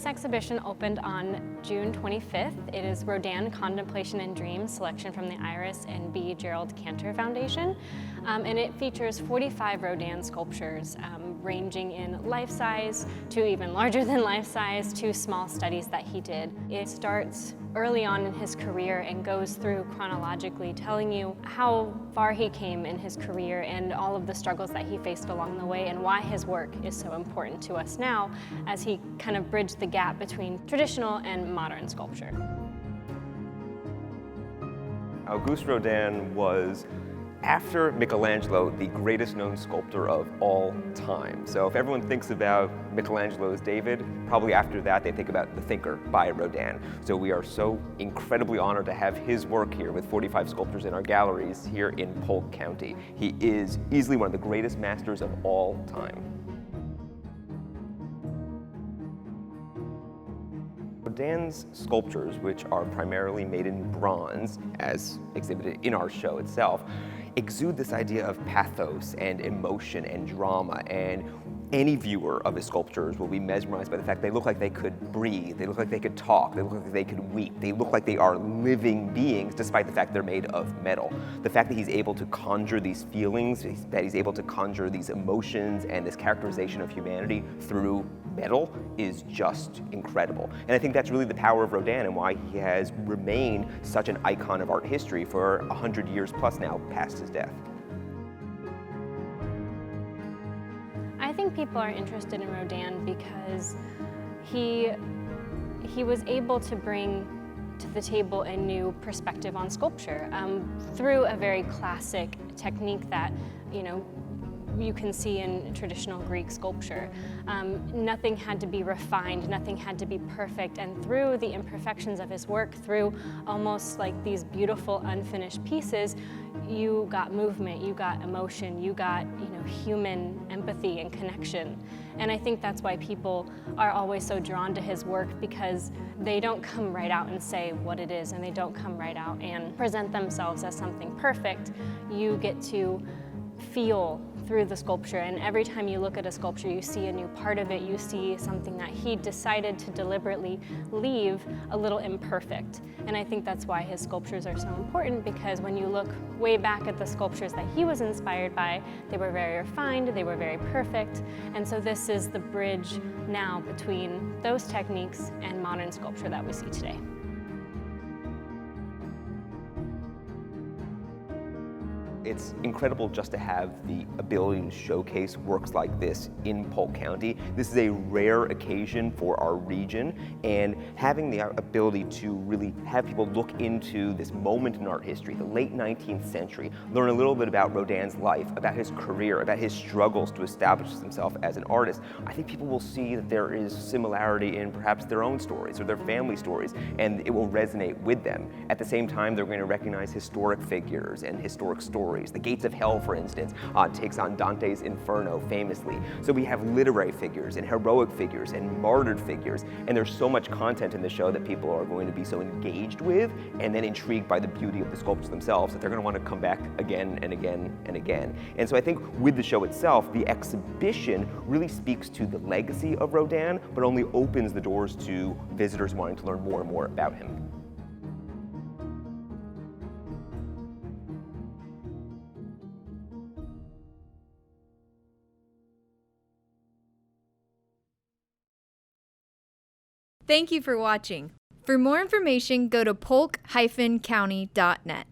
This exhibition opened on June 25th. It is Rodin, Contemplation and Dreams, selection from the Iris and B. Gerald Cantor Foundation. And it features 45 Rodin sculptures, ranging in life size to even larger than life size to small studies that he did. It starts early on in his career and goes through chronologically, telling you how far he came in his career and all of the struggles that he faced along the way and why his work is so important to us now as he kind of bridged the gap between traditional and modern sculpture. Auguste Rodin was, after Michelangelo, the greatest known sculptor of all time. So if everyone thinks about Michelangelo's David, probably after that they think about The Thinker by Rodin. So we are so incredibly honored to have his work here with 45 sculptures in our galleries here in Polk County. He is easily one of the greatest masters of all time. Rodin's sculptures, which are primarily made in bronze, as exhibited in our show itself, exude this idea of pathos and emotion and drama, and any viewer of his sculptures will be mesmerized by the fact they look like they could breathe, they look like they could talk, they look like they could weep, they look like they are living beings despite the fact they're made of metal. The fact that he's able to conjure these feelings, that he's able to conjure these emotions and this characterization of humanity through metal is just incredible. And I think that's really the power of Rodin and why he has remained such an icon of art history for 100 years plus now past his death. I think people are interested in Rodin because he was able to bring to the table a new perspective on sculpture through a very classic technique that, you can see in traditional Greek sculpture. Nothing had to be refined, nothing had to be perfect, and through the imperfections of his work, through almost like these beautiful unfinished pieces, you got movement, you got emotion, you got human empathy and connection. And I think that's why people are always so drawn to his work, because they don't come right out and say what it is, and they don't come right out and present themselves as something perfect. You get to feel through the sculpture, and every time you look at a sculpture you see a new part of it, you see something that he decided to deliberately leave a little imperfect. And I think that's why his sculptures are so important, because when you look way back at the sculptures that he was inspired by, they were very refined, they were very perfect, and so this is the bridge now between those techniques and modern sculpture that we see today. It's incredible just to have the ability to showcase works like this in Polk County. This is a rare occasion for our region, and having the ability to really have people look into this moment in art history, the late 19th century, learn a little bit about Rodin's life, about his career, about his struggles to establish himself as an artist. I think people will see that there is similarity in perhaps their own stories or their family stories, and it will resonate with them. At the same time, they're going to recognize historic figures and historic stories. The Gates of Hell, for instance, takes on Dante's Inferno famously. So we have literary figures and heroic figures and martyred figures, and there's so much content in the show that people are going to be so engaged with and then intrigued by the beauty of the sculptures themselves that they're going to want to come back again and again and again. And so I think with the show itself, the exhibition really speaks to the legacy of Rodin, but only opens the doors to visitors wanting to learn more and more about him. Thank you for watching. For more information, go to polk-county.net.